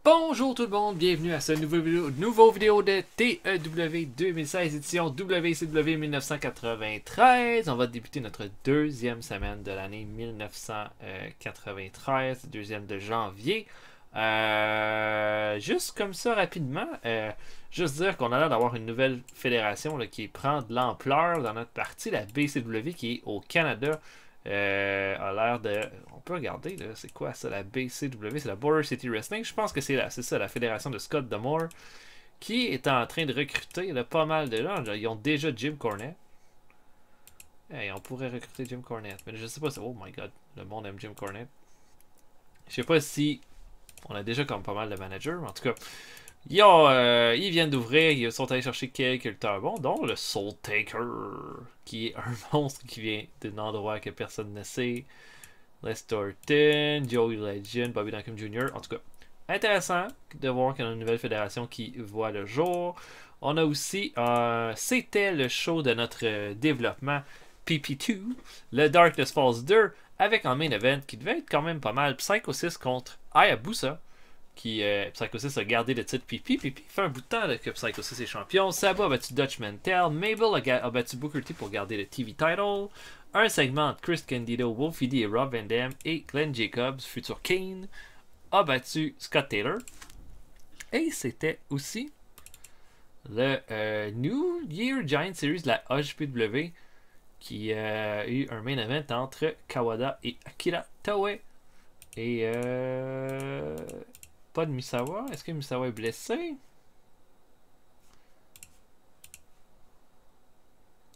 Bonjour tout le monde, bienvenue à ce nouveau vidéo de TEW 2016 édition WCW 1993. On va débuter notre deuxième semaine de l'année 1993, deuxième de janvier. Juste comme ça rapidement, juste dire qu'on a l'air d'avoir une nouvelle fédération là, qui prend de l'ampleur dans notre partie, la BCW qui est au Canada. A l'air de... On peut regarder, là, c'est quoi ça, la BCW, c'est la Border City Wrestling. Je pense que c'est ça, la fédération de Scott D'Amore, qui est en train de recruter là, pas mal de gens. Là. Ils ont déjà Jim Cornette. Hey, on pourrait recruter Jim Cornette, mais je sais pas si... Oh my god, le monde aime Jim Cornette. Je sais pas si... On a déjà comme pas mal de managers, mais en tout cas... Ils viennent d'ouvrir, ils sont allés chercher quelques lutteurs bons, dont le Soul Taker, qui est un monstre qui vient d'un endroit que personne ne sait. Les Thornton, Joey Legend, Bobby Duncan Jr. En tout cas, intéressant de voir qu'il y a une nouvelle fédération qui voit le jour. On a aussi, c'était le show de notre développement PP2, le Darkness Falls 2, avec en main event qui devait être quand même pas mal. Psycho 6 contre Hayabusa. Psycho 6 a gardé le titre Pipi. Pipi fait un bout de temps là, que Psycho 6 est champion. Saba a battu Dutch Mantel. Mabel a battu Booker T pour garder le TV title. Un segment entre Chris Candido, Wolfie D et Rob Van Dam et Glenn Jacobs, futur Kane, a battu Scott Taylor. Et c'était aussi le New Year Giant Series de la HPW qui a eu un main event entre Kawada et Akira Taue. Et pas de Misawa. Est-ce que Misawa est blessé?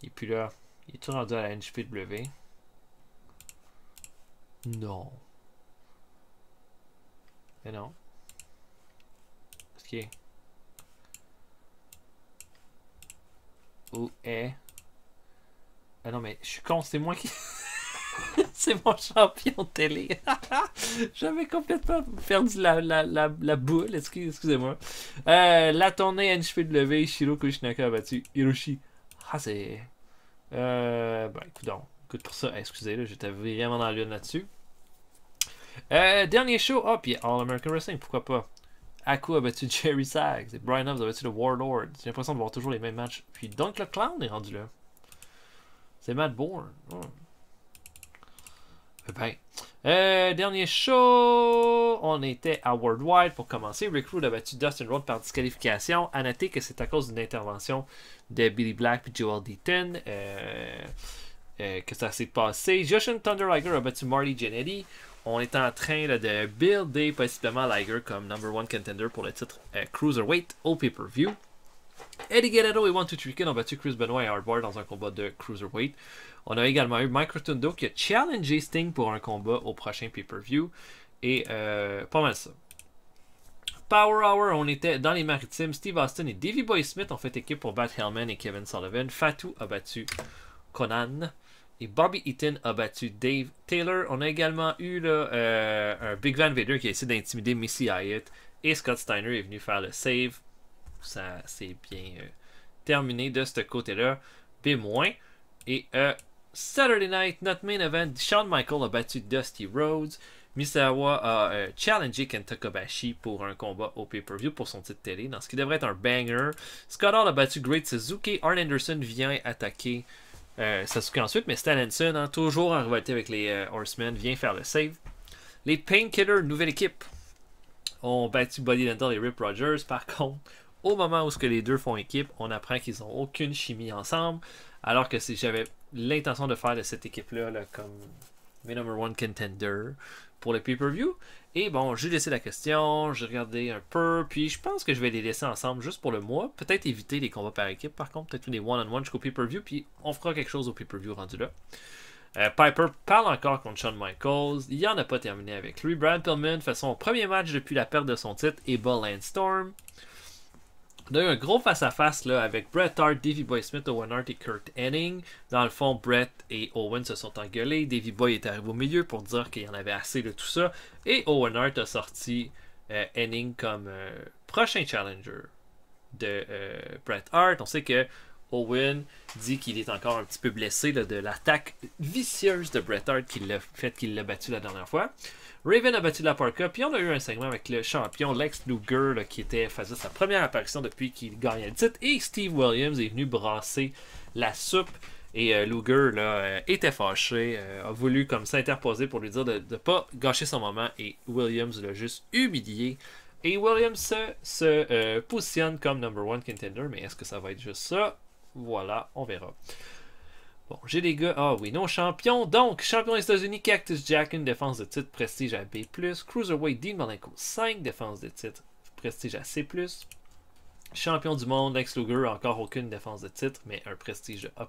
Il est plus là. Il est tout rendu à la NJPW. Non. Mais non. Est-ce qu'il est? Où est? Ah non, mais je suis con, c'est moi qui... C'est mon champion de télé. J'avais complètement perdu la boule. Excusez-moi. La tournée NJPW, Shiro Kushinaka a battu Hiroshi. Ah, c'est... écoute pour ça. Excusez, là, j'étais vraiment dans l'une là-dessus. Dernier show. Oh, puis All American Wrestling, pourquoi pas. Aku a battu Jerry Sags. Et Brian Hubbs a battu le Warlord. J'ai l'impression de voir toujours les mêmes matchs. Puis donc le Clown est rendu là. C'est Matt Bourne. Oh. Ben. Dernier show, on était à Worldwide pour commencer. Rick Rude a battu Dustin Rhodes par disqualification. À noter que c'est à cause d'une intervention de Billy Black et Joel Deaton que ça s'est passé. Jushin Thunder Liger a battu Marty Jannetty. On est en train là, de builder possiblement Liger comme number one contender pour le titre Cruiserweight au pay-per-view. Eddie Guerrero et One Two Three Kid ont battu Chris Benoit et Hardbar dans un combat de Cruiserweight. On a également eu Mike Rotundo qui a challengé Sting pour un combat au prochain pay-per-view. Et pas mal ça. Power Hour, on était dans les maritimes. Steve Austin et Davey Boy Smith ont fait équipe pour battre Hellman et Kevin Sullivan. Fatu a battu Conan. Et Bobby Eaton a battu Dave Taylor. On a également eu là, un Big Van Vader qui a essayé d'intimider Missy Hyatt. Et Scott Steiner est venu faire le save. Ça s'est bien terminé de ce côté-là. B-. Et Saturday Night, notre main event, Shawn Michaels a battu Dusty Rhodes. Misawa a challengé Kenta Kobashi pour un combat au pay-per-view pour son titre télé, dans ce qui devrait être un banger. Scott Hall a battu Great Suzuki. Arn Anderson vient attaquer Sasuke ensuite, mais Stan Hansen, hein, toujours en rivalité avec les Horsemen, vient faire le save. Les Painkillers, nouvelle équipe, ont battu Buddy Landel et Rip Rogers. Par contre, au moment où les deux font équipe, on apprend qu'ils n'ont aucune chimie ensemble. Alors que j'avais l'intention de faire de cette équipe-là là, comme mes number one contender pour le pay-per-view. Et bon, j'ai laissé la question, j'ai regardé un peu, puis je pense que je vais les laisser ensemble juste pour le mois. Peut-être éviter les combats par équipe, par contre, peut-être des one-on-one jusqu'au pay-per-view, puis on fera quelque chose au pay-per-view rendu là. Piper parle encore contre Shawn Michaels. Il n'en a pas terminé avec lui. Brad Pillman fait son premier match depuis la perte de son titre et Landstorm. On a eu un gros face-à-face là, avec Bret Hart, Davey Boy Smith, Owen Hart et Kurt Hennig. Dans le fond, Bret et Owen se sont engueulés. Davey Boy est arrivé au milieu pour dire qu'il y en avait assez de tout ça. Et Owen Hart a sorti Hennig comme prochain challenger de Bret Hart. On sait que Owen dit qu'il est encore un petit peu blessé là, de l'attaque vicieuse de Bret Hart qui l'a fait qu'il l'a battu la dernière fois. Raven a battu la Parka, puis on a eu un segment avec le champion Lex Luger là, qui faisait sa première apparition depuis qu'il gagnait le titre, et Steve Williams est venu brasser la soupe. Et Luger là, était fâché, a voulu comme s'interposer pour lui dire de ne pas gâcher son moment, et Williams l'a juste humilié. Et Williams se positionne comme number one contender, mais est-ce que ça va être juste ça? Voilà, on verra. Bon, j'ai des gars. Ah oui, non champion. Donc, champion des États-Unis, Cactus Jack, une défense de titre, prestige à B+. Cruiserweight, Dean Malenko, 5 défenses de titre, prestige à C+. Champion du monde, Lex Luger, encore aucune défense de titre, mais un prestige de A+.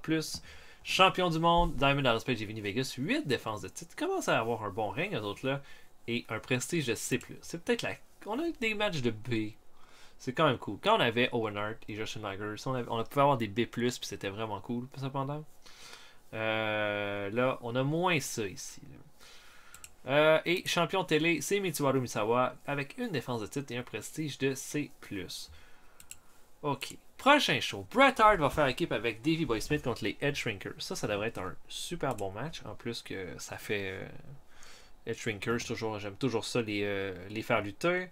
Champion du monde, Diamond Dallas Page et Vinny Vegas, 8 défenses de titre. Commence à avoir un bon règne, eux autres là. Et un prestige de C+. C'est peut-être la. On a des matchs de B. C'est quand même cool. Quand on avait Owen Hart et Justin Liger, on pouvait avoir des B+, puis c'était vraiment cool, cependant. Là, on a moins ça ici. Et champion télé, c'est Mitsuharu Misawa avec une défense de titre et un prestige de C+. Ok. Prochain show. Bret Hart va faire équipe avec Davey Boy Smith contre les Edge Shrinkers. Ça devrait être un super bon match. En plus que ça fait Edge Shrinkers, j'aime toujours ça, les faire lutter.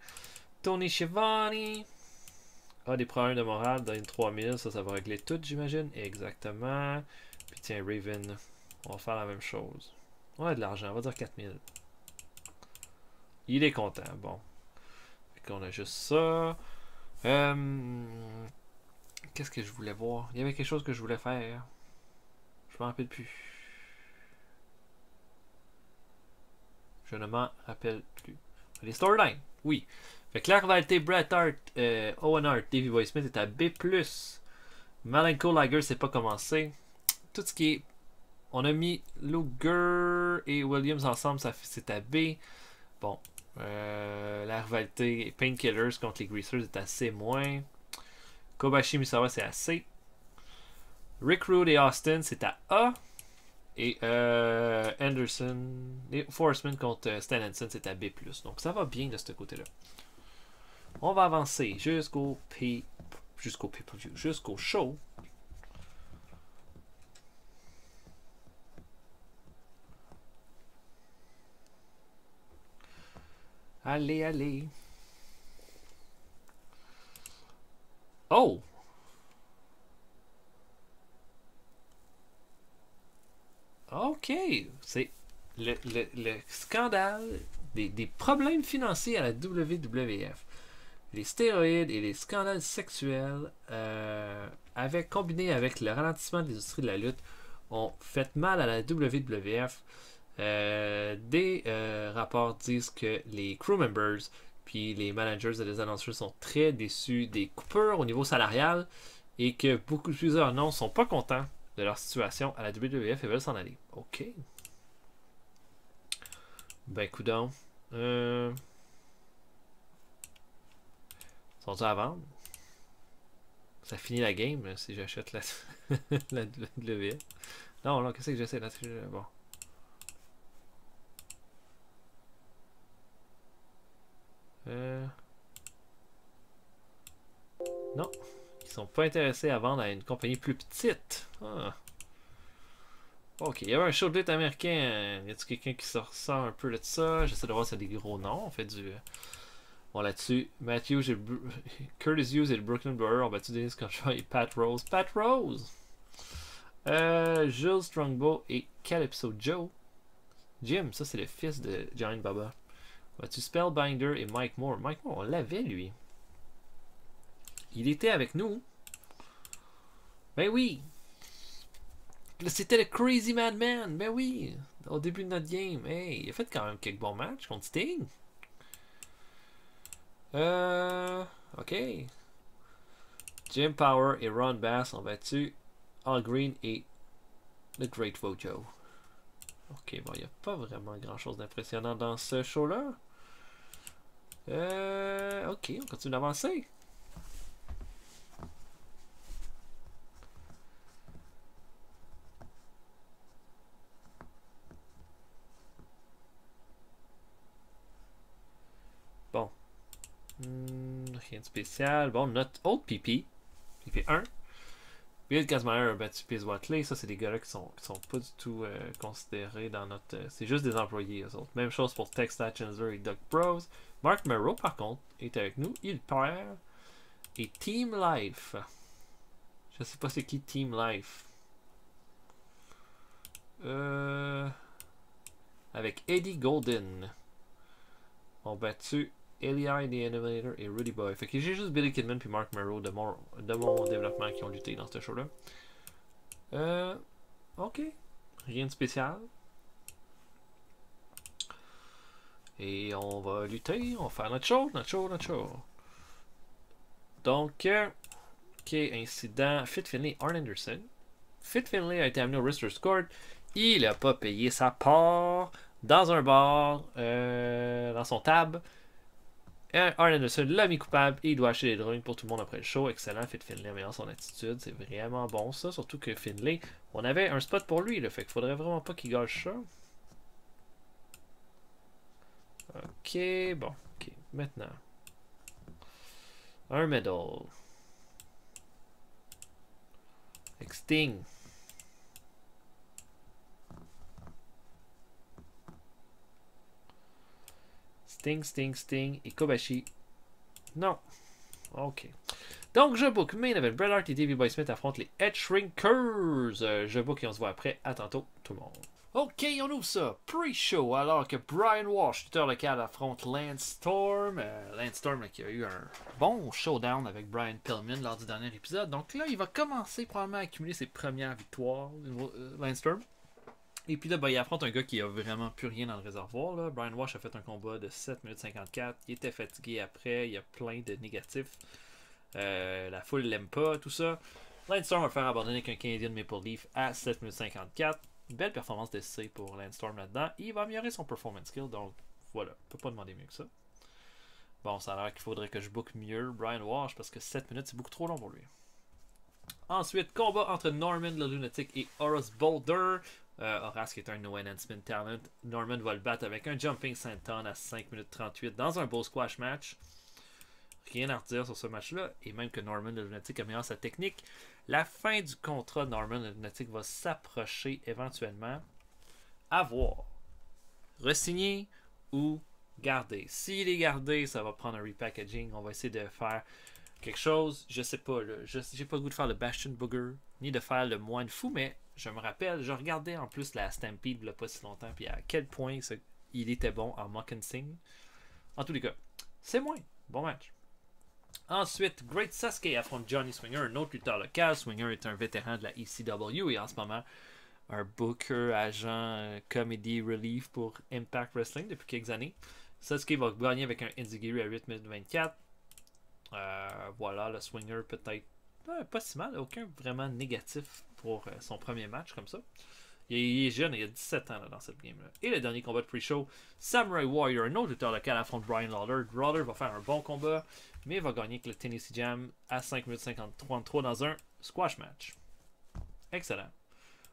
Tony Schiavone a des problèmes de morale dans une 3000. Ça va régler tout, j'imagine. Exactement. Puis tiens, Raven, on va faire la même chose. On a de l'argent, on va dire 4000. Il est content, bon. Fait qu'on a juste ça. Qu'est-ce que je voulais voir? Il y avait quelque chose que je voulais faire. Je m'en rappelle plus. Je ne m'en rappelle plus. Les storylines, oui. Fait que la rivalité Bret Hart, Owen Hart, Davey Boy Smith est à B+. Malenko Liger, c'est pas commencé. Tout ce qui est. On a mis Luger et Williams ensemble, c'est à B. Bon. La rivalité Painkillers contre les Greasers est à C-. Kobashi Misawa, c'est à C. Rick Rude et Austin, c'est à A. Et Anderson et Forceman contre Stan Hansen, c'est à B+. Donc ça va bien de ce côté-là. On va avancer jusqu'au pay-per-view, jusqu'au show. Allez, allez. Oh! Ok, c'est le scandale des problèmes financiers à la WWF. Les stéroïdes et les scandales sexuels, combinés avec le ralentissement de l'industrie de la lutte, ont fait mal à la WWF. Des rapports disent que les crew members puis les managers et les annonceurs sont très déçus des coupures au niveau salarial et que plusieurs noms sont pas contents de leur situation à la WWF et veulent s'en aller. Ok. Ben, coudonc. Sont-ils à vendre? Ça finit la game si j'achète la, la WWF. Non, non, qu'est-ce que j'essaie là? Bon. Non. Ils sont pas intéressés à vendre à une compagnie plus petite. Ah. Ok, il y avait un show de lutte américain. Y a-t-il quelqu'un qui sort un peu de ça? J'essaie de voir si c'est des gros noms. On fait du. Bon, là-dessus, Matthews et Curtis Hughes et le Brooklyn Brawler ont battu Dennis Contra et Pat Rose. Pat Rose! Jules Strongbow et Calypso Joe. Jim, ça c'est le fils de Giant Baba. Battu Spellbinder et Mike Moore. Mike Moore, on l'avait lui. Il était avec nous. Ben oui! C'était le Crazy Madman. Ben oui! Au début de notre game. Hey, il a fait quand même quelques bons matchs contre Sting. Ok. Jim Power et Ron Bass ont battu Al Green et The Great Vojo. Ok, bon, il n'y a pas vraiment grand chose d'impressionnant dans ce show-là. Ok, on continue d'avancer. Bon. Rien de spécial. Bon, notre autre PP. PP1. Bill Kazmaier a battu Piz Watley. Ça, c'est des gars-là qui sont pas du tout considérés dans notre. C'est juste des employés, eux autres. Même chose pour Tex Latchinser et Doug Bros. Mark Merrow, par contre, est avec nous. Il perd. Et Team Life. Je sais pas c'est qui Team Life. Avec Eddie Golden. Ont battu Eli the Innovator et Rudy Boy. Fait que j'ai juste Billy Kidman puis Mark Merrow de mon développement qui ont lutté dans ce show-là. Ok. Rien de spécial. Et on va lutter. On va faire notre show. Donc, ok, incident. Fit Finlay, Arn Anderson. Fit Finlay a été amené au Wrestler's Court. Il a pas payé sa part dans un bar, dans son tab. Arn Anderson l'a mis coupable et il doit acheter des drawings pour tout le monde après le show. Excellent, Fit Finlay améliore son attitude. C'est vraiment bon ça. Surtout que Finlay, on avait un spot pour lui. Là, fait qu'il faudrait vraiment pas qu'il gâche ça. Ok, bon. Ok, maintenant. Un medal. Avec Sting. Sting et Kobashi. Non. Ok. Donc, je book Main Event. Bret Hart et Davey Boy Smith affrontent les Head Shrinkers. Je book et on se voit après. À tantôt, tout le monde. Ok, on ouvre ça. Pre-show, alors que Brian Walsh, lutteur local, affronte Lance Storm. Lance Storm qui a eu un bon showdown avec Brian Pillman lors du dernier épisode. Donc là, il va commencer probablement à accumuler ses premières victoires, Lance Storm. Et puis là, ben, il affronte un gars qui a vraiment plus rien dans le réservoir. Là. Brian Walsh a fait un combat de 7 minutes 54. Il était fatigué après. Il y a plein de négatifs. La foule l'aime pas, tout ça. Lance Storm va faire abandonner qu'un Canadian Maple Leaf à 7 minutes 54. Une belle performance d'essai pour Lance Storm là-dedans. Il va améliorer son performance skill. Donc voilà, on peut pas demander mieux que ça. Bon, ça a l'air qu'il faudrait que je book mieux Brian Walsh parce que 7 minutes c'est beaucoup trop long pour lui. Ensuite, combat entre Norman le Lunatic et Horace Boulder. Horace qui est un No Enhancement Talent. Norman va le battre avec un Jumping Senton à 5 minutes 38 dans un beau squash match. Rien à redire sur ce match-là. Et même que Norman le Lunatic améliore sa technique. La fin du contrat de Norman le Lunatic va s'approcher éventuellement. À voir. Resigner ou garder. S'il est gardé, ça va prendre un repackaging. On va essayer de faire quelque chose. Je sais pas. J'ai pas le goût de faire le Bastion Booger. Ni de faire le moine fou. Mais je me rappelle. Je regardais en plus la Stampede il n'y a pas si longtemps. Puis à quel point il était bon en Moccasin. En tous les cas. C'est moins. Bon match. Ensuite, Great Sasuke affronte Johnny Swinger, un autre lutteur local. Swinger est un vétéran de la ECW et en ce moment un booker, agent, comedy relief pour Impact Wrestling depuis quelques années. Sasuke va gagner avec un Enziguri à 8 minutes 24. Voilà, le Swinger peut-être pas si mal, aucun vraiment négatif pour son premier match comme ça. Il est jeune, il a 17 ans là, dans cette game-là. Et le dernier combat de pre-show, Samurai Warrior, un autre lutteur local, affronte Brian Lawler. Lawler va faire un bon combat, mais va gagner avec le Tennessee Jam à 5 minutes 53 dans un squash match. Excellent.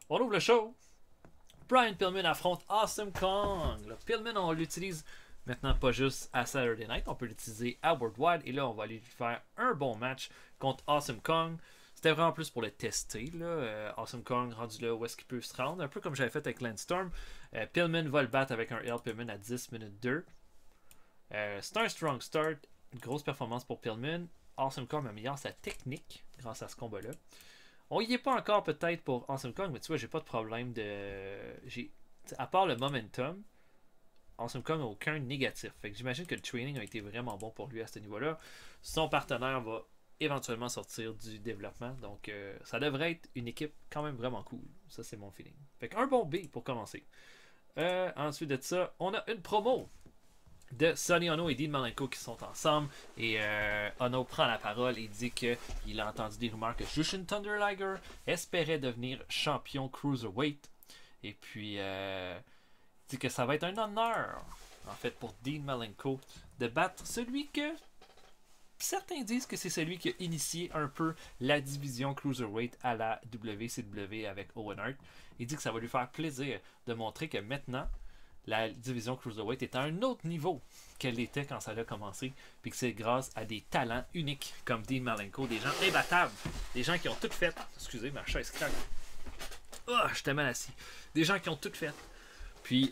On ouvre le show. Brian Pillman affronte Awesome Kong. Le Pillman, on l'utilise maintenant pas juste à Saturday Night, on peut l'utiliser à Worldwide. Et là, on va aller faire un bon match contre Awesome Kong. C'était vraiment plus pour le tester. Là. Awesome Kong rendu là où est-ce qu'il peut se rendre. Un peu comme j'avais fait avec Lance Storm. Pillman va le battre avec un L Pillman à 10 minutes 2. C'est un strong start. Une grosse performance pour Pillman. Awesome Kong améliore sa technique grâce à ce combat-là. On y est pas encore peut-être pour Awesome Kong, mais tu vois, j'ai pas de problème de. À part le momentum, Awesome Kong n'a aucun négatif. Fait que j'imagine que le training a été vraiment bon pour lui à ce niveau-là. Son partenaire va éventuellement sortir du développement. Donc, ça devrait être une équipe quand même vraiment cool. Ça, c'est mon feeling. Fait qu'un bon B pour commencer. Ensuite de ça, on a une promo de Sonny Ono et Dean Malenko qui sont ensemble. Et Ono prend la parole et dit qu'il a entendu des rumeurs que Jushin Thunder Liger espérait devenir champion Cruiserweight. Et puis, il dit que ça va être un honneur, en fait, pour Dean Malenko de battre celui que certains disent que c'est celui qui a initié un peu la division Cruiserweight à la WCW avec Owen Hart. Il dit que ça va lui faire plaisir de montrer que maintenant, la division Cruiserweight est à un autre niveau qu'elle était quand ça a commencé, puis que c'est grâce à des talents uniques comme Dean Malenko, des gens imbattables, des gens qui ont tout fait. Excusez, ma chaise craque. Oh, j'étais mal assis. Des gens qui ont tout fait. Puis,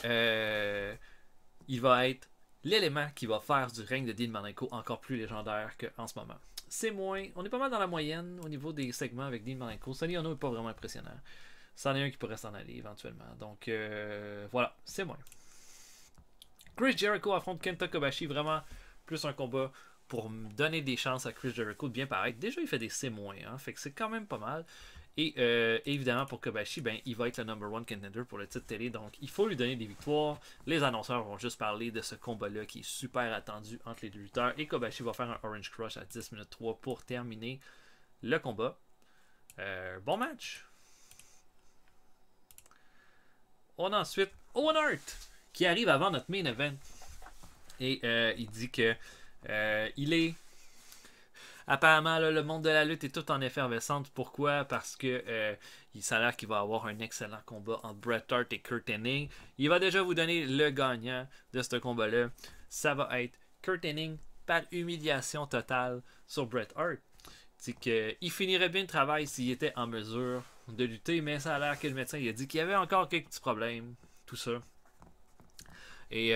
il va être l'élément qui va faire du règne de Dean Malenko encore plus légendaire qu'en ce moment. C'est moins. On est pas mal dans la moyenne au niveau des segments avec Dean Malenko. Sonny Ono n'est pas vraiment impressionnant. C'en est un qui pourrait s'en aller éventuellement. Donc, voilà, c'est moins. Chris Jericho affronte Kenta Kobashi. Vraiment plus un combat pour donner des chances à Chris Jericho de bien paraître. Déjà, il fait des C-, hein, fait que c'est quand même pas mal. Et évidemment, pour Kobashi, ben, il va être le number one contender pour le titre télé. Donc, il faut lui donner des victoires. Les annonceurs vont juste parler de ce combat-là qui est super attendu entre les deux lutteurs. Et Kobashi va faire un Orange Crush à 10 minutes 3 pour terminer le combat. Bon match. On a ensuite Owen Hart qui arrive avant notre main event. Et il dit que il est... Apparemment, là, le monde de la lutte est tout en effervescence. Pourquoi? Parce que il s'avère qu'il va avoir un excellent combat entre Bret Hart et Kurt Hennig. Il va déjà vous donner le gagnant de ce combat-là. Ça va être Kurt Hennig par humiliation totale sur Bret Hart. C'est qu'il finirait bien le travail s'il était en mesure de lutter, mais ça a l'air que le médecin il a dit qu'il y avait encore quelques petits problèmes, tout ça. Et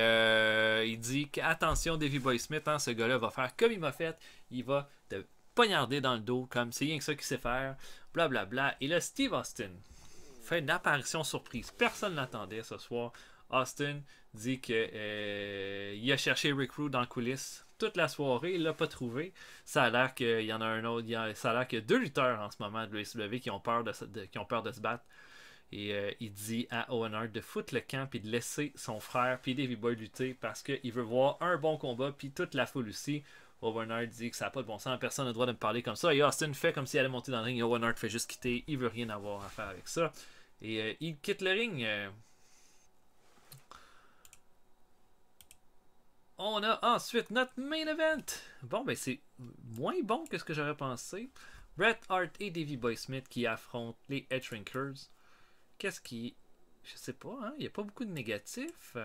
il dit qu'attention, Davey Boy Smith, hein, ce gars-là va faire comme il m'a fait. Il va te poignarder dans le dos, comme c'est rien que ça qu'il sait faire. Blablabla. Bla, bla. Et là, Steve Austin fait une apparition surprise. Personne ne l'attendait ce soir. Austin dit qu'il a cherché Rick Rude dans les coulisses toute la soirée. Il l'a pas trouvé. Ça a l'air qu'il y en a un autre. Ça a l'air qu'il y a 2 lutteurs en ce moment de l'USW qui ont peur de se battre. Et il dit à Owen Hart de foutre le camp puis de laisser son frère puis Davey Boy lutter parce qu'il veut voir un bon combat puis toute la foule aussi. Owen Hart dit que ça n'a pas de bon sens, personne n'a le droit de me parler comme ça. Et Austin fait comme s'il allait monter dans le ring et Owen Hart fait juste quitter. Il veut rien avoir à faire avec ça. Et il quitte le ring. On a ensuite notre main event. Bon, ben c'est moins bon que ce que j'aurais pensé. Bret Hart et Davey Boy Smith qui affrontent les Edge Shrinkers. Qu'est-ce qui... Je sais pas, hein? Il n'y a pas beaucoup de négatifs.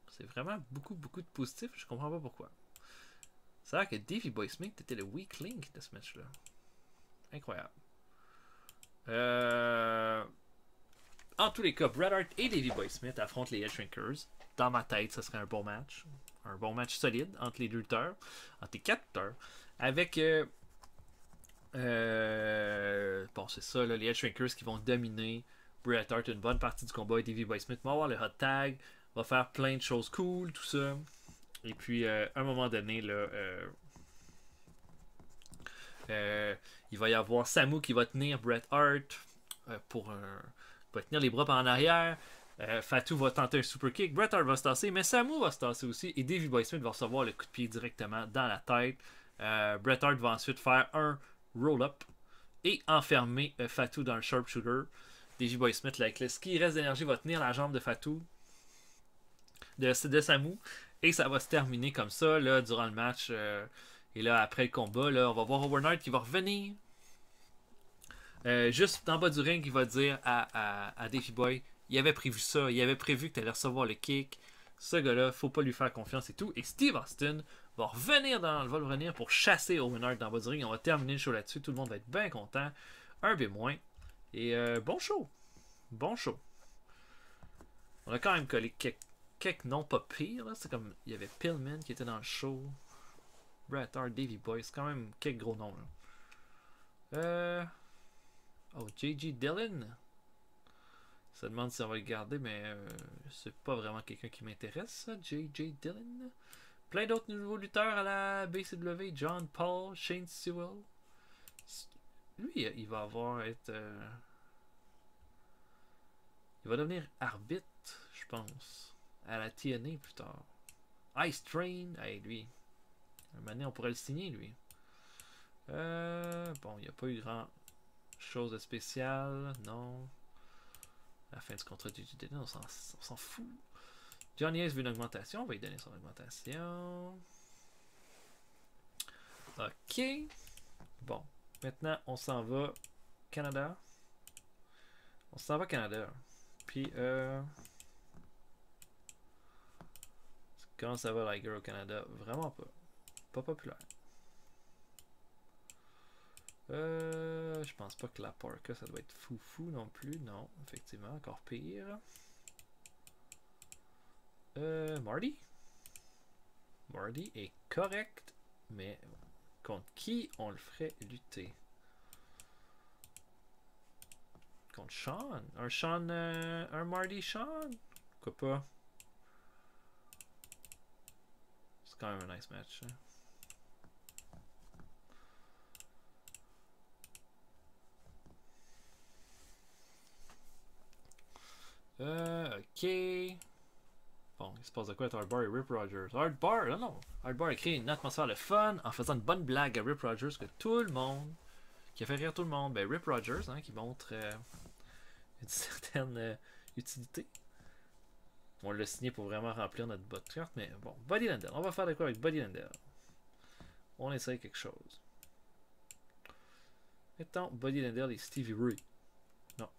C'est vraiment beaucoup de positifs. Je comprends pas pourquoi. C'est vrai que Davey Boy Smith était le weak link de ce match-là. Incroyable. En tous les cas, Bret Hart et Davey Boy Smith affrontent les Edge Shrinkers. Dans ma tête, ce serait un bon match. Un bon match solide entre les deux lutteurs. Entre les 4 lutteurs. Avec... bon, c'est ça, là, les Edge Shrinkers qui vont dominer Bret Hart une bonne partie du combat. Et Davey Boy Smith va avoir le hot tag, va faire plein de choses cool, tout ça. Et puis, à un moment donné, là, il va y avoir Samu qui va tenir Bret Hart va tenir les bras par en arrière. Fatou va tenter un super kick. Bret Hart va se tasser, mais Samu va se tasser aussi. Et Davey Boy Smith va recevoir le coup de pied directement dans la tête. Bret Hart va ensuite faire un roll-up et enfermer Fatou dans le sharpshooter. Davey Boy Smith, là, avec ce qui reste d'énergie, va tenir la jambe de Fatou, de Samu, et ça va se terminer comme ça là, durant le match. Et là, après le combat, là, on va voir Owen Hart qui va revenir juste en bas du ring, qui va dire à Davey Boy, il avait prévu ça, il avait prévu que tu allais recevoir le kick. Ce gars-là, faut pas lui faire confiance et tout. Et Steve Austin va revenir pour chasser Owen Hart dans le bas du ring. On va terminer le show là-dessus. Tout le monde va être bien content. Un B-. Et bon show. Bon show. On a quand même collé quelques noms pas pires. Là. C'est comme, il y avait Pillman qui était dans le show. Bret Hart, Davey Boy. C'est quand même quelques gros noms. Là. Oh, J.J. Dillon. Ça demande si on va le garder, mais c'est pas vraiment quelqu'un qui m'intéresse, ça, J.J. Dillon. Plein d'autres nouveaux lutteurs à la BCW. John Paul, Shane Sewell. Lui, il va être... il va devenir arbitre, je pense. À la TNA plus tard. Ice Train, hey, lui. Un moment donné, on pourrait le signer, lui. Bon, il n'y a pas eu grand chose de spécial, non. À la fin du contrat du Dillon, on s'en fout. Johnny Ace veut une augmentation, on va lui donner son augmentation. Ok. Bon, maintenant on s'en va Canada. On s'en va Canada. Puis Comment ça va, Liger, au Canada? Vraiment pas. Pas populaire. Je pense pas que la Parka, ça doit être foufou non plus. Non, effectivement, encore pire. Marty? Marty est correct, mais contre qui on le ferait lutter? Contre Sean? Un Sean, un Marty Sean? Pourquoi pas? C'est quand même un nice match. Hein? Ok. Bon, il se passe de quoi avec Hardbar et Rip Rogers? Hardbar, non. Hardbar a créé une atmosphère de fun en faisant une bonne blague à Rip Rogers que tout le monde, qui a fait rire tout le monde. Ben, Rip Rogers, hein, qui montre une certaine utilité. On l'a signé pour vraiment remplir notre botte carte, mais bon, Buddy Landel. On va faire de quoi avec Buddy Landel? On essaye quelque chose. Mettons Buddy Landel et Stevie Ray. Non.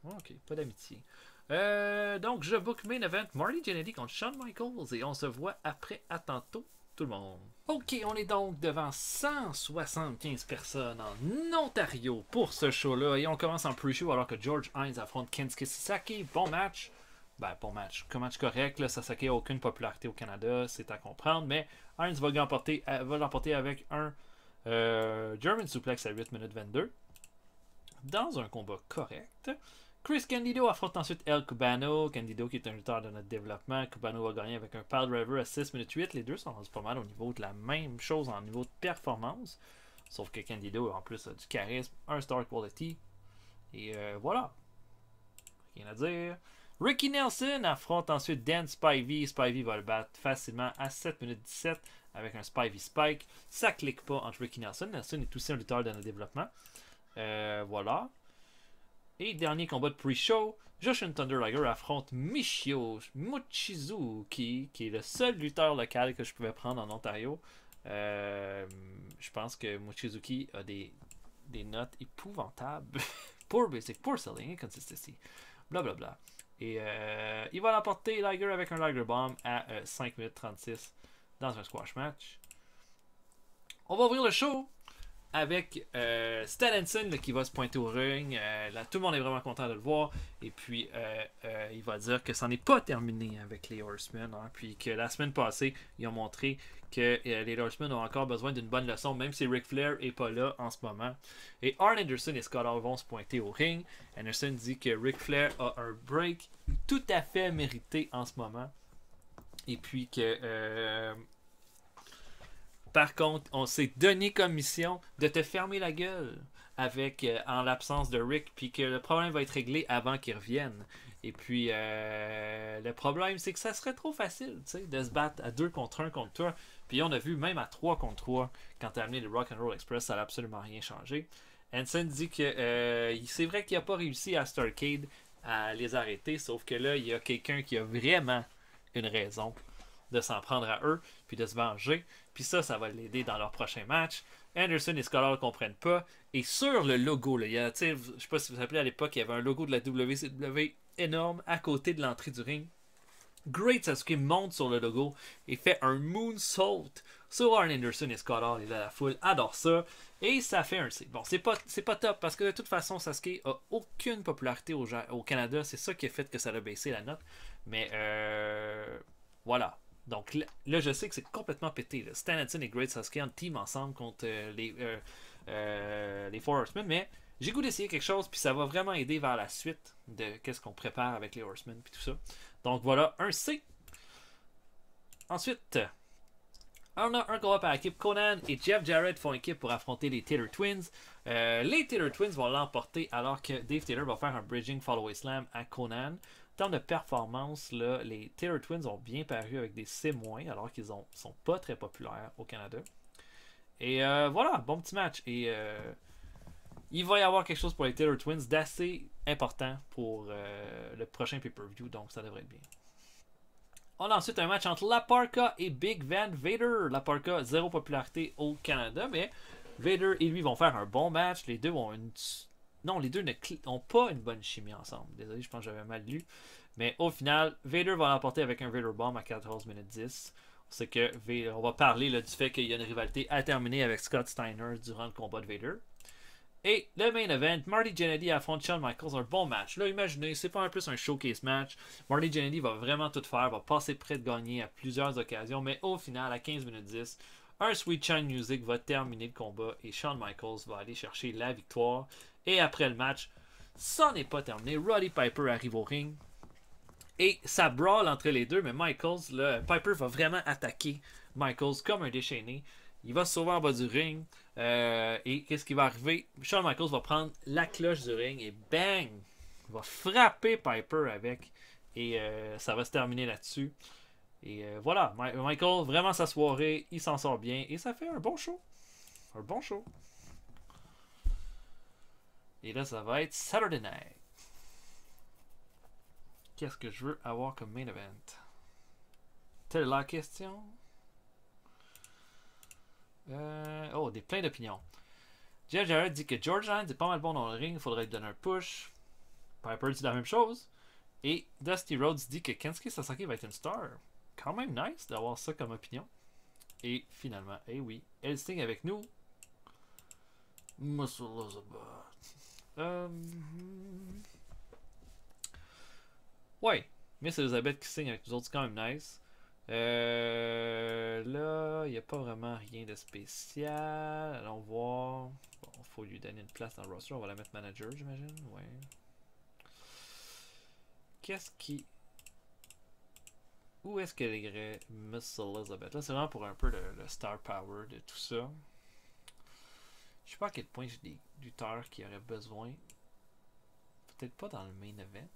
Ok, pas d'amitié. Donc, je book main event Marty Jannetty contre Shawn Michaels et on se voit après. À tantôt, tout le monde. Ok, on est donc devant 175 personnes en Ontario pour ce show-là et on commence en pre-show alors que George Hines affronte Kensuke Sasaki. Bon match. Ben, bon match. Un match correct. Là, Sasaki n'a aucune popularité au Canada, c'est à comprendre, mais Hines va l'emporter avec un German Suplex à 8 minutes 22 dans un combat correct. Chris Candido affronte ensuite El Cubano. Candido qui est un lutteur de notre développement. Cubano va gagner avec un Pile Driver à 6 minutes 8. Les deux sont rendus pas mal au niveau de la même chose en niveau de performance. Sauf que Candido en plus a du charisme, un star quality. Et voilà. Rien à dire. Ricky Nelson affronte ensuite Dan Spivey. Spivey va le battre facilement à 7 minutes 17 avec un Spivey Spike. Ça clique pas entre Ricky Nelson. Nelson est aussi un lutteur de notre développement. Voilà. Et dernier combat de pre-show, Jushin Thunder Liger affronte Michio Mochizuki, qui est le seul lutteur local que je pouvais prendre en Ontario. Je pense que Mochizuki a des notes épouvantables. Poor basic, poor selling, inconsistency, blablabla. Et il va l'emporter Liger avec un Liger Bomb à 5 minutes 36 dans un squash match. On va ouvrir le show avec Stan Hansen qui va se pointer au ring. Là, tout le monde est vraiment content de le voir. Et puis, il va dire que ça n'est pas terminé avec les Horsemen. Hein, puis que la semaine passée, ils ont montré que les Horsemen ont encore besoin d'une bonne leçon, même si Ric Flair n'est pas là en ce moment. Et Arn Anderson et Scott Hall vont se pointer au ring. Anderson dit que Ric Flair a un break tout à fait mérité en ce moment. Et puis que... par contre, on s'est donné comme mission de te fermer la gueule avec en l'absence de Rick, puis que le problème va être réglé avant qu'il revienne. Et puis, le problème, c'est que ça serait trop facile, tu sais, de se battre à 2 contre 1 contre toi. Puis on a vu même à 3 contre 3, quand t'as amené le Rock'n'Roll Express, ça n'a absolument rien changé. Hansen dit que c'est vrai qu'il n'a pas réussi à Starrcade à les arrêter, sauf que là, il y a quelqu'un qui a vraiment une raison de s'en prendre à eux, puis de se venger. Puis ça va l'aider dans leur prochain match. Anderson et Scott Hall ne comprennent pas. Et sur le logo, là, je ne sais pas si vous vous rappelez à l'époque, il y avait un logo de la WCW énorme à côté de l'entrée du ring. Great Sasuke monte sur le logo et fait un moonsault sur Arn Anderson et Scott Hall. Et là, la foule adore ça. Et ça fait un C. Bon, c'est pas top parce que de toute façon, Sasuke a aucune popularité au Canada. C'est ça qui a fait que ça a baissé la note. Mais voilà. Donc là, je sais que c'est complètement pété. Là. Stan Hansen et Great Sasuke en team ensemble contre les Four Horsemen. Mais j'ai goût d'essayer quelque chose, puis ça va vraiment aider vers la suite de qu'est-ce qu'on prépare avec les Horsemen, puis tout ça. Donc voilà, un C. Ensuite, on a un combat par équipe. Conan et Jeff Jarrett font équipe pour affronter les Taylor Twins. Les Taylor Twins vont l'emporter alors que Dave Taylor va faire un Bridging Follow Slam à Conan. En termes de performance, là, les Taylor Twins ont bien paru avec des C-, alors qu'ils sont pas très populaires au Canada. Et voilà, bon petit match. Et il va y avoir quelque chose pour les Taylor Twins d'assez important pour le prochain pay-per-view, donc ça devrait être bien. On a ensuite un match entre La Parka et Big Van Vader. La Parka, 0 popularité au Canada, mais Vader et lui vont faire un bon match. Les deux ont Non, les deux n'ont pas une bonne chimie ensemble. Désolé, je pense que j'avais mal lu. Mais au final, Vader va l'emporter avec un Vader Bomb à 14 minutes 10. C'est que on va parler là, du fait qu'il y a une rivalité à terminer avec Scott Steiner durant le combat de Vader. Et le main event, Marty Jannetty affronte Shawn Michaels, un bon match. Là, imaginez, c'est pas un plus un showcase match. Marty Jannetty va vraiment tout faire, va passer près de gagner à plusieurs occasions, mais au final, à 15 minutes 10, un Sweet Shine Music va terminer le combat et Shawn Michaels va aller chercher la victoire. Et après le match, ça n'est pas terminé. Roddy Piper arrive au ring. Et ça brawl entre les deux, mais Piper va vraiment attaquer Michaels comme un déchaîné. Il va se sauver en bas du ring. Et qu'est-ce qui va arriver? Shawn Michaels va prendre la cloche du ring et bang! Il va frapper Piper avec. Et ça va se terminer là-dessus. Et voilà, Michael, vraiment sa soirée, il s'en sort bien. Et ça fait un bon show. Un bon show. Et là, ça va être Saturday Night. Qu'est-ce que je veux avoir comme main event? Telle la question. Plein d'opinions. Jeff Jarrett dit que George Lines est pas mal bon dans le ring, il faudrait lui donner un push. Piper dit la même chose. Et Dusty Rhodes dit que Kensuke Sasaki va être une star. Quand même nice d'avoir ça comme opinion. Et finalement, oui, Elsting avec nous. Muscle Elizabeth. Ouais, Miss Elizabeth qui signe avec nous autres, c'est quand même nice. Là, il n'y a pas vraiment rien de spécial. Allons voir. Bon, il faut lui donner une place dans le roster. On va la mettre manager, j'imagine. Ouais. Qu'est-ce qui. Où est-ce qu'elle irait, Miss Elizabeth? Là, c'est vraiment pour un peu le star power de tout ça. Je sais pas à quel point j'ai des lutteurs qui auraient besoin. Peut-être pas dans le main event.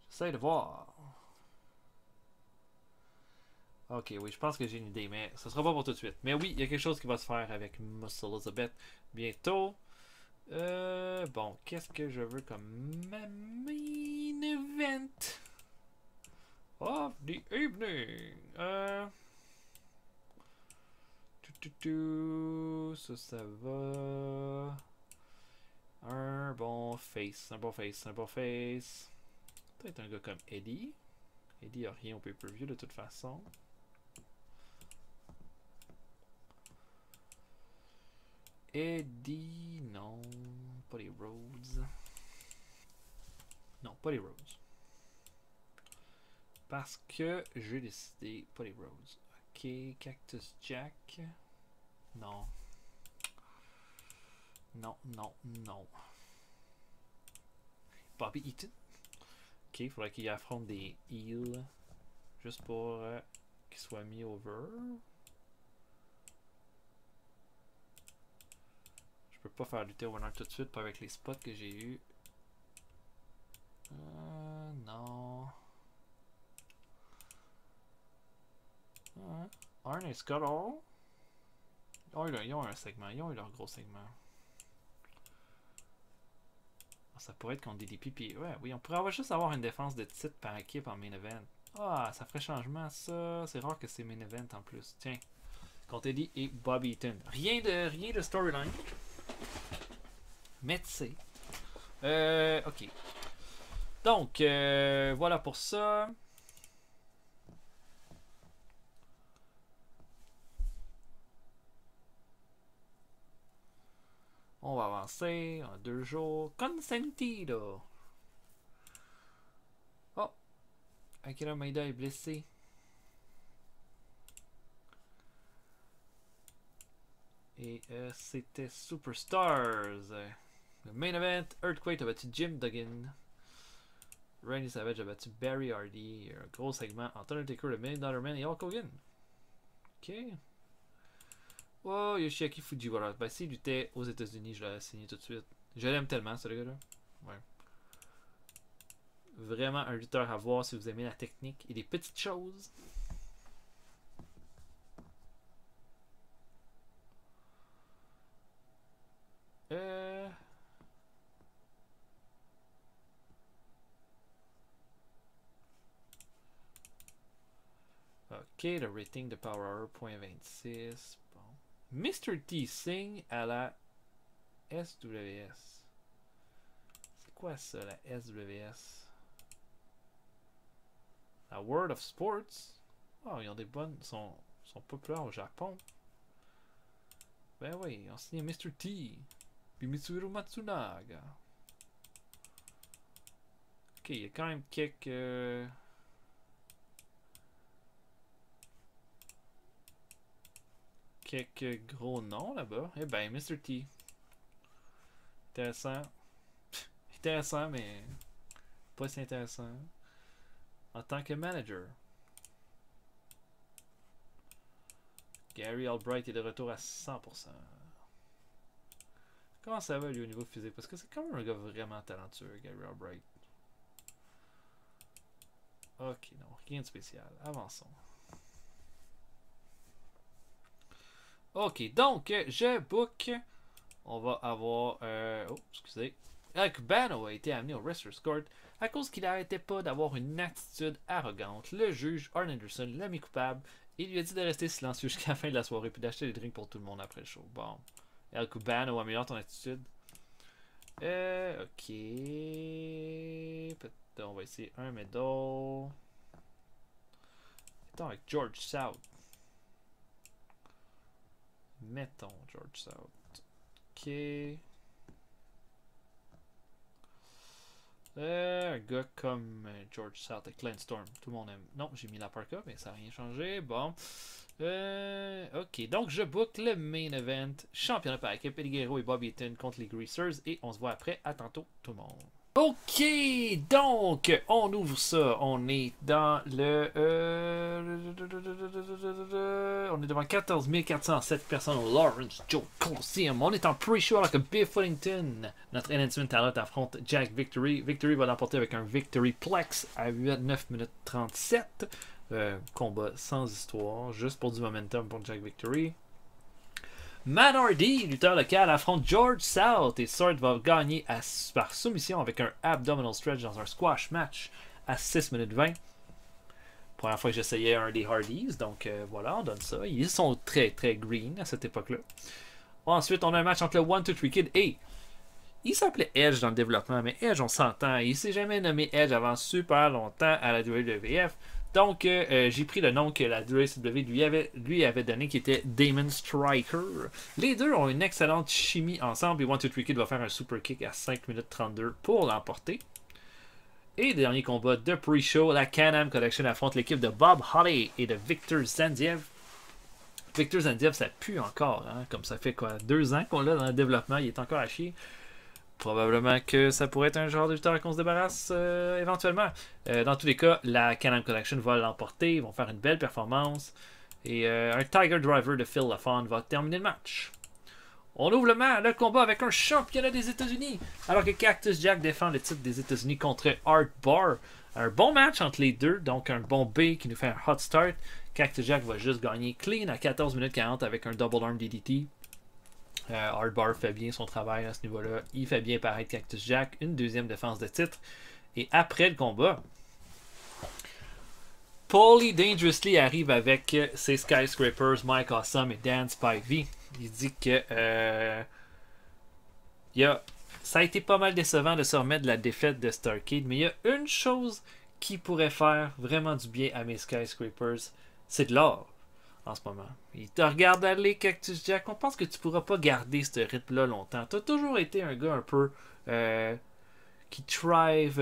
J'essaie de voir. Ok, oui, je pense que j'ai une idée, mais ce sera pas pour tout de suite. Mais oui, il y a quelque chose qui va se faire avec Miss Elizabeth bientôt. Bon, qu'est-ce que je veux comme main event of the evening? Ça va. Un bon face, un bon face, un bon face. Peut-être un gars comme Eddie. Eddie a rien au pay-per-view de toute façon. Eddie, non. Pas les Rhodes. Non, pas les Rhodes. Parce que j'ai décidé pas les Rhodes. Ok, Cactus Jack. Non. Non, non, non. Bobby Eaton. Ok, il faudrait qu'il affronte des heals. Juste pour qu'il soit mis over. Je peux pas faire lutter Warner tout de suite, pas avec les spots que j'ai eu. Non. Arn et Scott Hall. Ils ont un segment. Ils ont eu leur gros segment. Ça pourrait être contre DDP. Puis, ouais, oui, on pourrait juste avoir une défense de titre par équipe en main event. Ah, ça ferait changement, ça. C'est rare que c'est main event en plus. Tiens. Contre Eddie et Bobby Eaton. Rien de storyline. Mais tu sais. Ok. Donc, voilà pour ça. On va avancer en 2 jours. Consentido. Oh. Akira Maeda est blessé. Et c'était Superstars. Le main event, Earthquake a battu Jim Duggan. Randy Savage a battu Barry Hardy. Un gros segment entre Undertaker, le $1 Million Man et Hulk Hogan. Ok. Oh, Yoshiaki Fujiwara. Ben, s'il luttait aux États-Unis, je l'aurais signé tout de suite. Je l'aime tellement, ce gars-là. Ouais. Vraiment un lutteur à voir si vous aimez la technique et les petites choses. Ok, le rating de Power Hour, .26. Bon. Mr. T signe à la SWS. C'est quoi ça, la SWS? La World of Sports. Oh, ils ont des bonnes. Sont populaires au Japon. Ben oui, ils ont signé Mr. T. Puis Mitsuhiro Matsunaga. Ok, il y a quand même quelques gros noms là-bas. Eh ben, Mr. T. Intéressant. Intéressant, mais pas si intéressant. En tant que manager. Gary Albright est de retour à 100%. Comment ça va lui au niveau physique? Parce que c'est quand même un gars vraiment talentueux, Gary Albright. Ok, non, rien de spécial. Avançons. Ok, donc, je book. On va avoir... oh, excusez. Kubano a été amené au Wrestlers Court à cause qu'il n'arrêtait pas d'avoir une attitude arrogante. Le juge, Arn Anderson, l'a mis coupable et lui a dit de rester silencieux jusqu'à la fin de la soirée puis d'acheter des drinks pour tout le monde après le show. Bon. El Kubano, améliore ton attitude. Ok. Peut-être on va essayer un medal. Mettons avec George South. Mettons George South. Ok. Un gars comme George South et Clint Storm. Tout le monde aime. Non, j'ai mis la parka, mais ça n'a rien changé. Bon. Ok, donc je book le main event. Championnat par équipe. Eddie Guerrero et Bobby Eaton contre les Greasers. Et on se voit après. À tantôt, tout le monde. Ok, donc on ouvre ça. On est dans le. On est devant 14 407 personnes au Lawrence Joe Coliseum. On est en pre-show alors que Biff Wellington, notre enhancement talent, affronte Jack Victory. Victory va l'emporter avec un Victory Plex à 9 minutes 37. Combat sans histoire, juste pour du momentum pour Jack Victory. Matt Hardy, lutteur local, affronte George South et Sword va gagner par soumission avec un abdominal stretch dans un squash match à 6 minutes 20. Première fois que j'essayais un des Hardys, donc voilà, on donne ça. Ils sont très très green à cette époque-là. Ensuite, on a un match entre le 1-2-3 Kid et il s'appelait Edge dans le développement, mais Edge, on s'entend, il s'est jamais nommé Edge avant super longtemps à la WWF. Donc, j'ai pris le nom que la WCW lui avait donné, qui était Damon Striker. Les deux ont une excellente chimie ensemble, et 1-2-3 Kid va faire un super kick à 5 minutes 32 pour l'emporter. Et dernier combat de pre-show, la Can-Am Collection affronte l'équipe de Bob Holly et de Victor Zandiev. Victor Zandiev, ça pue encore, hein, comme ça fait quoi, 2 ans qu'on l'a dans le développement, il est encore à chier. Probablement que ça pourrait être un genre de lutteur qu'on se débarrasse éventuellement. Dans tous les cas, la Can-Am Collection va l'emporter. Ils vont faire une belle performance. Et un Tiger Driver de Phil LaFon va terminer le match. On ouvre le combat avec un championnat des États-Unis. Alors que Cactus Jack défend le titre des États-Unis contre Art Barr. Un bon match entre les deux. Donc un bon B qui nous fait un hot start. Cactus Jack va juste gagner clean à 14 minutes 40 avec un double arm DDT. Art Barr fait bien son travail à ce niveau-là. Il fait bien paraître Cactus Jack. Une deuxième défense de titre. Et après le combat, Paulie Dangerously arrive avec ses Skyscrapers, Mike Awesome et Dan Spivey. Il dit que ça a été pas mal décevant de se remettre de la défaite de Starrcade, mais il y a une chose qui pourrait faire vraiment du bien à mes Skyscrapers, c'est de l'or. En ce moment. Il te regarde aller, Cactus Jack. On pense que tu pourras pas garder ce rythme-là longtemps. Tu as toujours été un gars un peu qui thrive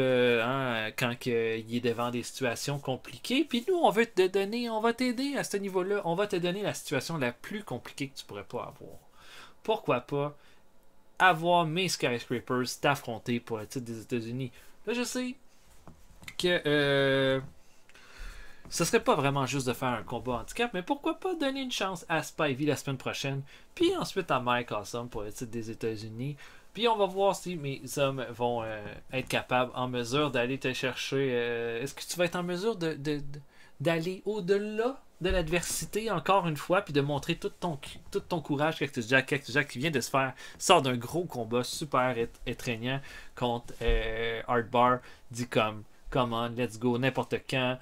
quand il est devant des situations compliquées. Puis nous, on veut te donner, on va t'aider à ce niveau-là. On va te donner la situation la plus compliquée que tu pourrais pas avoir. Pourquoi pas avoir mes Skyscrapers t'affronter pour le titre des États-Unis. Là, je sais que ce serait pas vraiment juste de faire un combat handicap, mais pourquoi pas donner une chance à Spivey la semaine prochaine, puis ensuite à Mike Awesome pour le titre des États-Unis. Puis on va voir si mes hommes vont être capables, en mesure d'aller te chercher. Est-ce que tu vas être en mesure d'aller au-delà de l'adversité encore une fois, puis de montrer tout ton courage, Cactus Jack qui vient de se faire, sort d'un gros combat super étreignant contre Art Barr, dit comme, come on, let's go, n'importe quand.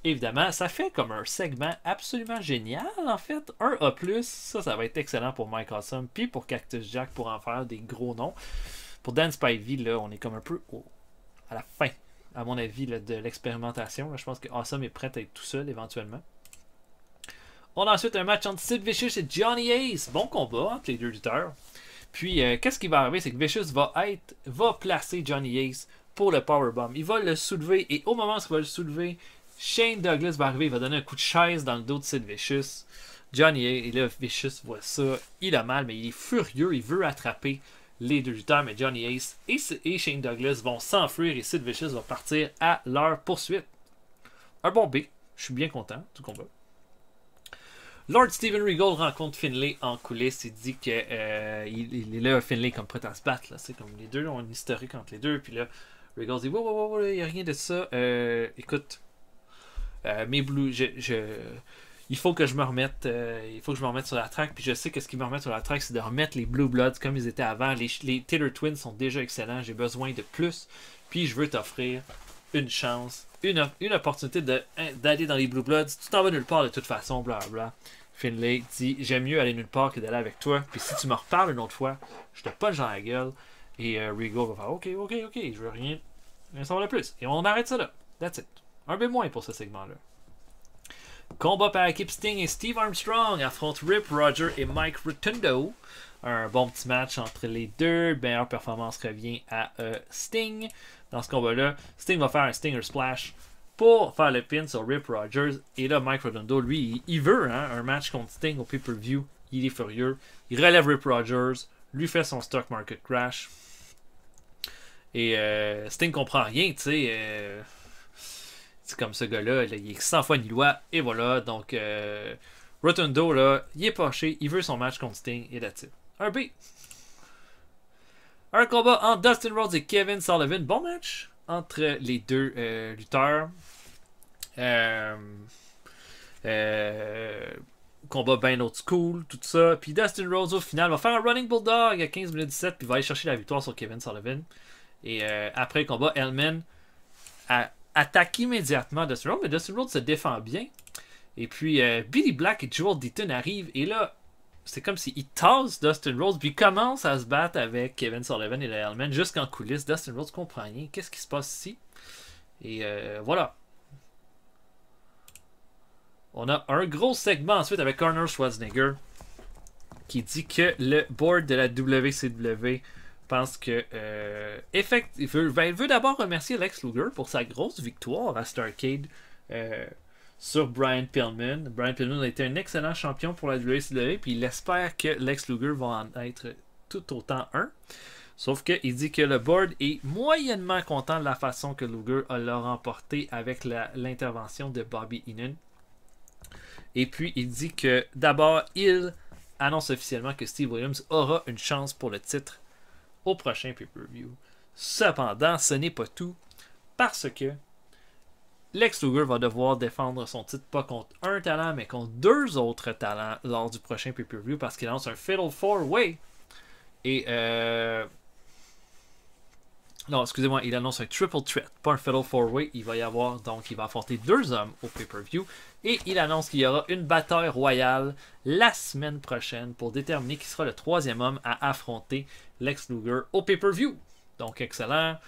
évidemment, ça fait comme un segment absolument génial, en fait. Un A+, ça va être excellent pour Mike Awesome, puis pour Cactus Jack pour en faire des gros noms. Pour Dan Spivey, là, on est comme un peu à la fin, à mon avis, là, de l'expérimentation. Je pense que Awesome est prêt à être tout seul, éventuellement. On a ensuite un match entre Sid Vicious et Johnny Ace. Bon combat entre les deux lutteurs. Puis, qu'est-ce qui va arriver, c'est que Vicious va placer Johnny Ace pour le powerbomb. Il va le soulever, et au moment où il va le soulever, Shane Douglas va arriver, il va donner un coup de chaise dans le dos de Sid Vicious. Johnny Ace, et là, Vicious voit ça, il a mal, mais il est furieux, il veut attraper les deux lutteurs, mais Johnny Ace et Shane Douglas vont s'enfuir, et Sid Vicious va partir à leur poursuite. Un bon B, je suis bien content du combat. Lord Steven Regal rencontre Finlay en coulisses. Il dit qu'il est là, Finlay, comme prêt à se battre. C'est comme les deux ont une historique entre les deux. Puis là, Regal dit wow, il n'y a rien de ça. Écoute, mes Blue, il faut que je me remette. Il faut que je me remette sur la track. Puis je sais que ce qui me remet sur la track, c'est de remettre les Blue Bloods comme ils étaient avant. Les Taylor Twins sont déjà excellents. J'ai besoin de plus. Puis je veux t'offrir une chance, une opportunité d'aller dans les Blue Bloods. Tu t'en vas nulle part de toute façon, blablabla. Finlay dit j'aime mieux aller nulle part que d'aller avec toi. Puis si tu me reparles une autre fois, je te punch dans la gueule. Et Regal va faire ok, je veux rien savoir de plus. Et on arrête ça là. That's it. Un B- pour ce segment-là. Combat par équipe, Sting et Steve Armstrong affrontent Rip Roger et Mike Rotundo. Un bon petit match entre les deux. Meilleure performance revient à Sting. Dans ce combat-là, Sting va faire un Stinger Splash pour faire le pin sur Rip Rogers. Et là, Mike Rotundo, lui, il veut un match contre Sting au pay-per-view. Il est furieux. Il relève Rip Rogers, lui fait son stock market crash. Et Sting comprend rien, tu sais. C'est comme ce gars-là, il est 100 fois ni loi. Et voilà, donc Rotundo, là, il est fâché. Il veut son match contre Sting. Et that's it. Un B. Un combat entre Dustin Rhodes et Kevin Sullivan. Bon match entre les deux lutteurs. Combat bien old school, tout ça. Puis Dustin Rhodes, au final, va faire un running bulldog à 15 minutes 17. Puis va aller chercher la victoire sur Kevin Sullivan. Et après le combat, Hellman attaque immédiatement Dustin Rhodes. Mais Dustin Rhodes se défend bien. Et puis Billy Black et Joel Deaton arrivent. Et là, c'est comme s'il tasse Dustin Rhodes, puis il commence à se battre avec Kevin Sullivan et le Hellman jusqu'en coulisses. Dustin Rhodes comprend rien. Qu'est-ce qui se passe ici? Et voilà. On a un gros segment ensuite avec Arnold Schwarzenegger qui dit que le board de la WCW pense que il veut d'abord remercier Lex Luger pour sa grosse victoire à Starrcade sur Brian Pillman. Brian Pillman a été un excellent champion pour la WCW, puis il espère que Lex Luger va en être tout autant un. Sauf qu'il dit que le board est moyennement content de la façon que Luger l'a remporté avec l'intervention de Bobby Heenan. Et puis il dit que d'abord, il annonce officiellement que Steve Williams aura une chance pour le titre au prochain pay-per-view. Cependant, ce n'est pas tout, parce que Lex Luger va devoir défendre son titre pas contre un talent, mais contre deux autres talents lors du prochain pay-per-view, parce qu'il lance un Fatal 4-Way. Et non, excusez-moi, il annonce un Triple Threat, pas un Fatal 4-Way. Il va y avoir, donc, il va affronter deux hommes au pay-per-view. Et il annonce qu'il y aura une bataille royale la semaine prochaine pour déterminer qui sera le troisième homme à affronter Lex Luger au pay-per-view. Donc, excellent.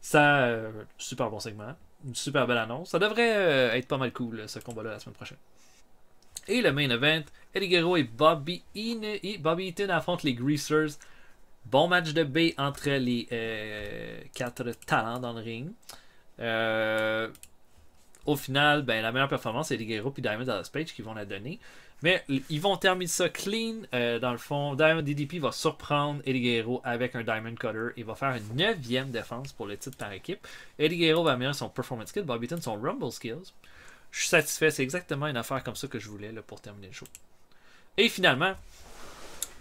Ça, super bon segment. Une super belle annonce. Ça devrait être pas mal cool, ce combat-là, la semaine prochaine. Et le main event, Eddie Guerrero et Bobby Eaton affrontent les Greasers. Bon match de B entre les 4 talents dans le ring. Au final, ben, la meilleure performance, c'est Eddie Guerrero et Diamond Dallas Page qui vont la donner. Mais ils vont terminer ça clean. Dans le fond, Diamond DDP va surprendre Eddie Guerrero avec un Diamond Cutter. Il va faire une 9e défense pour le titre par équipe. Eddie Guerrero va améliorer son Performance Skill. Bobby Eaton son Rumble Skills. Je suis satisfait. C'est exactement une affaire comme ça que je voulais là, pour terminer le show. Et finalement,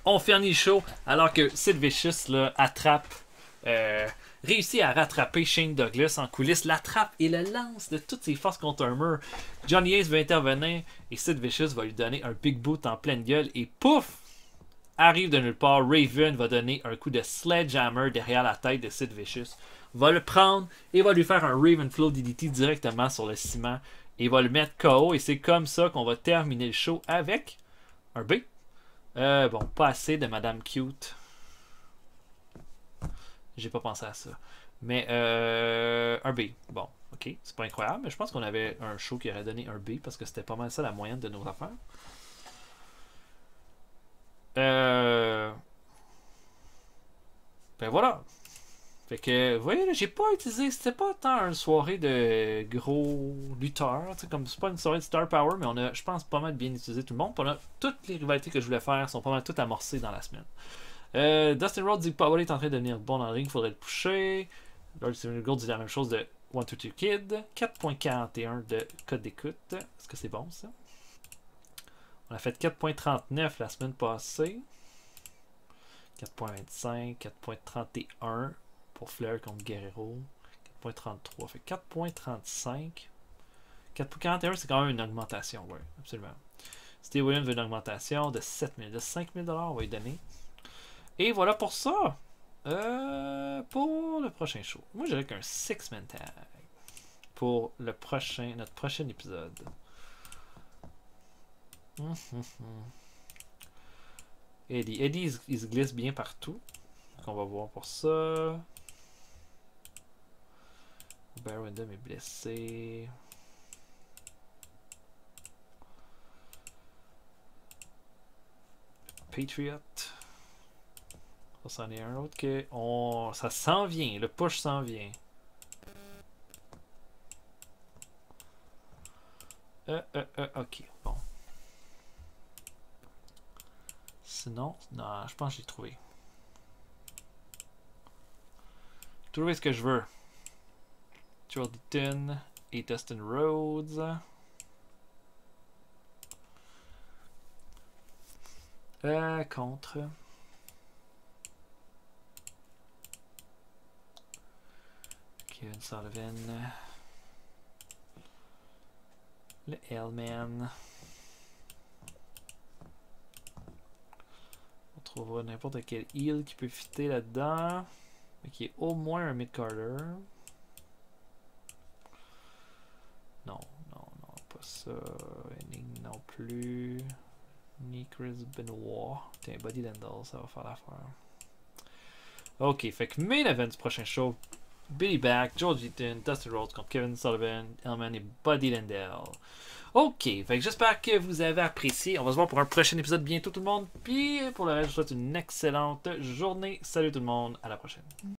on finit le show alors que Sid Vicious là, réussit à rattraper Shane Douglas en coulisses, l'attrape et le lance de toutes ses forces contre un mur. Johnny Ace va intervenir et Sid Vicious va lui donner un big boot en pleine gueule et pouf! Arrive de nulle part, Raven va donner un coup de sledgehammer derrière la tête de Sid Vicious, va le prendre et va lui faire un Raven Flow DDT directement sur le ciment Et il va le mettre KO. Et c'est comme ça qu'on va terminer le show avec un B. Bon, pas assez de Madame Cute. J'ai pas pensé à ça. Mais un B. Bon, ok. C'est pas incroyable, mais je pense qu'on avait un show qui aurait donné un B parce que c'était pas mal ça la moyenne de nos affaires. Ben voilà. Fait que, vous voyez, j'ai pas utilisé. C'était pas tant une soirée de gros lutteurs. Comme c'est pas une soirée de Star Power, mais on a, je pense, pas mal bien utilisé tout le monde. Toutes les rivalités que je voulais faire sont pas mal toutes amorcées dans la semaine. Dustin Rhodes dit que Power est en train de devenir bon dans le ring, il faudrait le pusher. Lord Steven Gold dit la même chose de 1-2-2 Kid. 4.41 de code d'écoute. Est-ce que c'est bon ça? On a fait 4.39 la semaine passée. 4.25, 4.31 pour Flair contre Guerrero. 4.33, fait 4.35. 4.41, c'est quand même une augmentation, oui, absolument. Steve Williams veut une augmentation de 7 000, de 5 000 $, on va lui donner. Et voilà pour ça. Pour le prochain show. Moi, j'aurais qu'un 6-man tag pour notre prochain épisode. Eddie, il se glisse bien partout. Donc on va voir pour ça. Bear Windham est blessé. Patriot. Ça c'en est un autre que ça s'en vient. Le push s'en vient. Ok, bon. Sinon, non, je pense que j'ai trouvé. Trouver ce que je veux. Joel Ditton et Dustin Rhodes. Contre. Kevin Sullivan. Le Hellman. On trouvera n'importe quel heel qui peut fitter là-dedans. Mais qui est au moins un mid-carder. Non, pas ça. Henning non plus. Ni Chris Benoit. Tiens, Buddy Landell, ça va faire l'affaire. Ok, fait que main event du prochain show. Billy Back, George Eaton, Dustin Rhodes contre Kevin Sullivan, Hellman et Buddy Landell. Ok, fait que j'espère que vous avez apprécié. On va se voir pour un prochain épisode bientôt tout le monde. Puis pour le reste, je vous souhaite une excellente journée. Salut tout le monde, à la prochaine.